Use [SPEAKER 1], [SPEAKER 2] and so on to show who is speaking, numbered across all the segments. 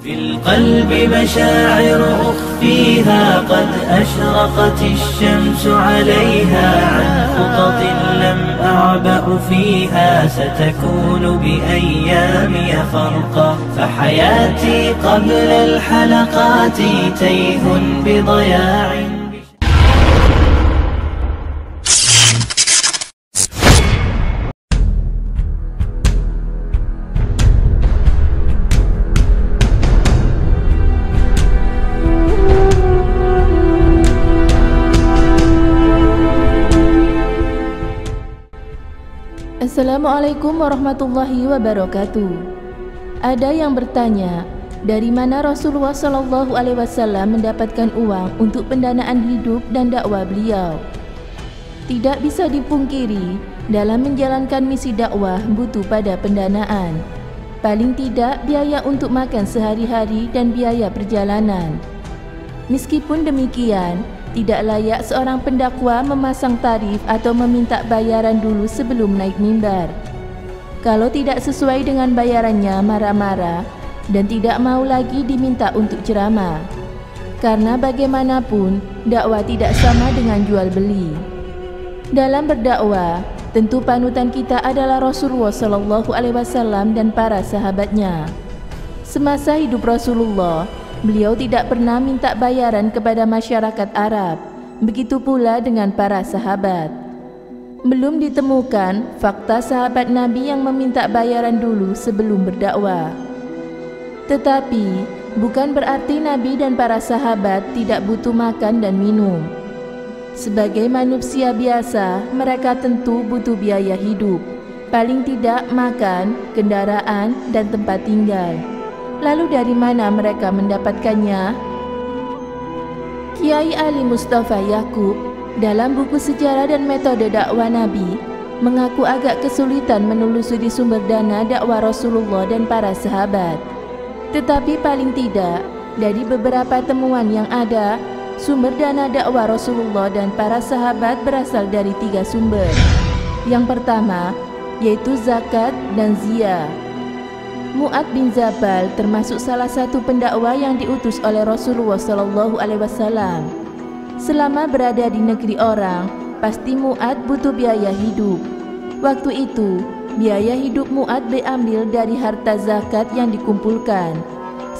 [SPEAKER 1] في القلب مشاعر أخفيها قد أشرقت الشمس عليها عن خطط لم أعبأ فيها ستكون بأيامي فرقا فحياتي قبل الحلقات تيه بضياع.
[SPEAKER 2] Assalamualaikum warahmatullahi wabarakatuh. Ada yang bertanya, dari mana Rasulullah Shallallahu Alaihi Wasallam mendapatkan uang untuk pendanaan hidup dan dakwah beliau? Tidak bisa dipungkiri, dalam menjalankan misi dakwah butuh pada pendanaan. Paling tidak biaya untuk makan sehari-hari dan biaya perjalanan. Meskipun demikian, tidak layak seorang pendakwa memasang tarif atau meminta bayaran dulu sebelum naik mimbar. Kalau tidak sesuai dengan bayarannya, marah-marah dan tidak mau lagi diminta untuk ceramah. Karena bagaimanapun, dakwah tidak sama dengan jual beli. Dalam berdakwah, tentu panutan kita adalah Rasulullah Shallallahu Alaihi Wasallam dan para sahabatnya. Semasa hidup Rasulullah, beliau tidak pernah minta bayaran kepada masyarakat Arab, begitu pula dengan para sahabat. Belum ditemukan fakta sahabat Nabi yang meminta bayaran dulu sebelum berdakwah. Tetapi, bukan berarti Nabi dan para sahabat tidak butuh makan dan minum. Sebagai manusia biasa, mereka tentu butuh biaya hidup, paling tidak makan, kendaraan, dan tempat tinggal. Lalu dari mana mereka mendapatkannya? Kiai Ali Mustafa Yakub dalam buku Sejarah dan Metode Dakwah Nabi mengaku agak kesulitan menelusuri sumber dana dakwah Rasulullah dan para sahabat. Tetapi paling tidak, dari beberapa temuan yang ada, sumber dana dakwah Rasulullah dan para sahabat berasal dari 3 sumber. Yang pertama, yaitu zakat dan ziyah. Mu'ad bin Jabal termasuk salah satu pendakwa yang diutus oleh Rasulullah Shallallahu Alaihi Wasallam. Selama berada di negeri orang, pasti Mu'ad butuh biaya hidup. Waktu itu, biaya hidup Mu'ad diambil dari harta zakat yang dikumpulkan.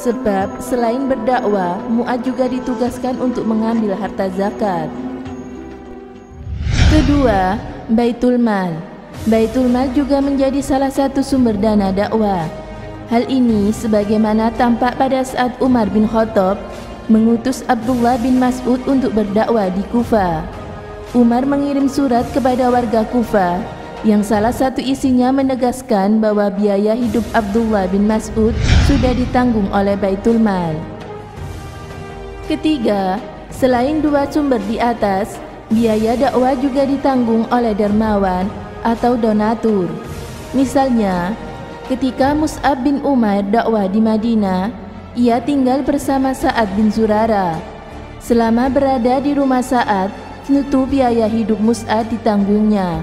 [SPEAKER 2] Sebab selain berdakwah, Mu'ad juga ditugaskan untuk mengambil harta zakat. Kedua, Baitul Mal. Baitul Mal juga menjadi salah satu sumber dana dakwah. Hal ini sebagaimana tampak pada saat Umar bin Khattab mengutus Abdullah bin Mas'ud untuk berdakwah di Kufah. Umar mengirim surat kepada warga Kufah yang salah satu isinya menegaskan bahwa biaya hidup Abdullah bin Mas'ud sudah ditanggung oleh Baitul Mal. Ketiga, selain 2 sumber di atas, biaya dakwah juga ditanggung oleh dermawan atau donatur. Misalnya, ketika Mus'ab bin Umair dakwah di Madinah, ia tinggal bersama Sa'ad bin Zurarah. Selama berada di rumah Sa'ad, tentu biaya hidup Mus'ab ditanggungnya.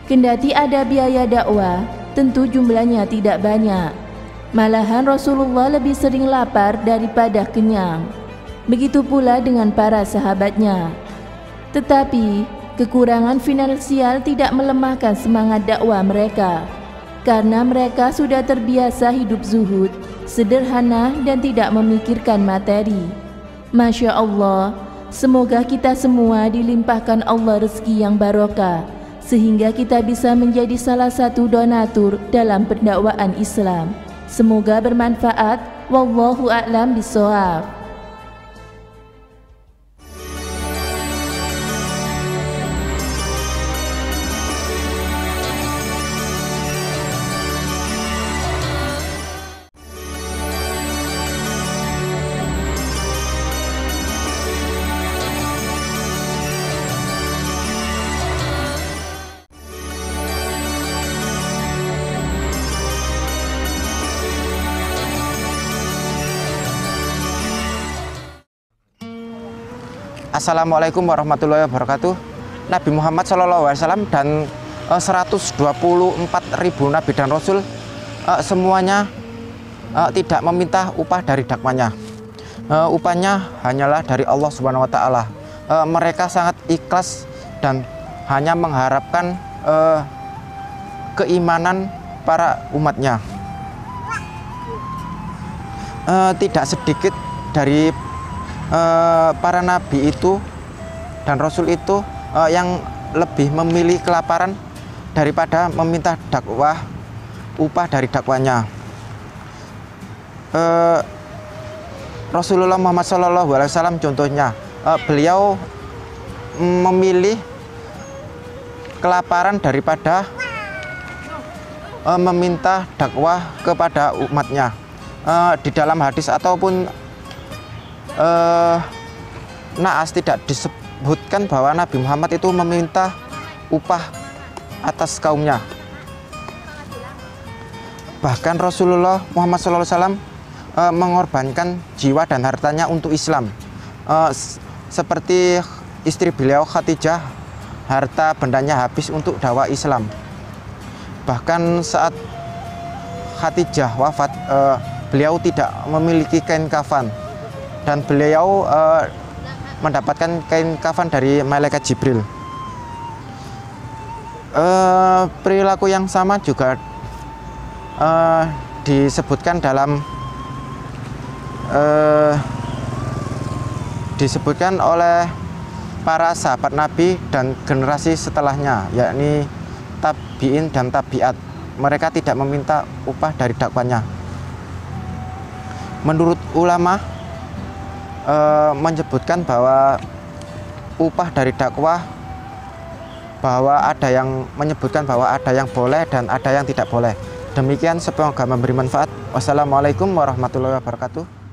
[SPEAKER 2] Kendati ada biaya dakwah, tentu jumlahnya tidak banyak. Malahan Rasulullah lebih sering lapar daripada kenyang. Begitu pula dengan para sahabatnya. Tetapi, kekurangan finansial tidak melemahkan semangat dakwah mereka. Karena mereka sudah terbiasa hidup zuhud, sederhana dan tidak memikirkan materi. Masya Allah, semoga kita semua dilimpahkan Allah rezeki yang barokah, sehingga kita bisa menjadi salah satu donatur dalam pendakwaan Islam. Semoga bermanfaat. Wallahu a'lam bishawab.
[SPEAKER 3] Assalamualaikum warahmatullahi wabarakatuh. Nabi Muhammad SAW dan 124.000 Nabi dan Rasul semuanya tidak meminta upah dari dakwanya. Upahnya hanyalah dari Allah Subhanahu wa Ta'ala. Mereka sangat ikhlas dan hanya mengharapkan keimanan para umatnya. Tidak sedikit dari para nabi itu dan rasul itu yang lebih memilih kelaparan daripada meminta dakwah upah dari dakwanya. Rasulullah Muhammad SAW contohnya, beliau memilih kelaparan daripada meminta dakwah kepada umatnya. Di dalam hadis ataupun naas tidak disebutkan bahwa Nabi Muhammad itu meminta upah atas kaumnya. Bahkan Rasulullah Muhammad SAW mengorbankan jiwa dan hartanya untuk Islam. Seperti istri beliau Khadijah, harta bendanya habis untuk dakwah Islam. Bahkan saat Khadijah wafat, beliau tidak memiliki kain kafan dan beliau mendapatkan kain kafan dari malaikat Jibril. Perilaku yang sama juga disebutkan oleh para sahabat Nabi dan generasi setelahnya, yakni tabi'in dan tabi'at. Mereka tidak meminta upah dari dakwanya. Menurut ulama menyebutkan bahwa upah dari dakwah, bahwa ada yang menyebutkan bahwa ada yang boleh dan ada yang tidak boleh. Demikian, semoga memberi manfaat. Wassalamualaikum warahmatullahi wabarakatuh.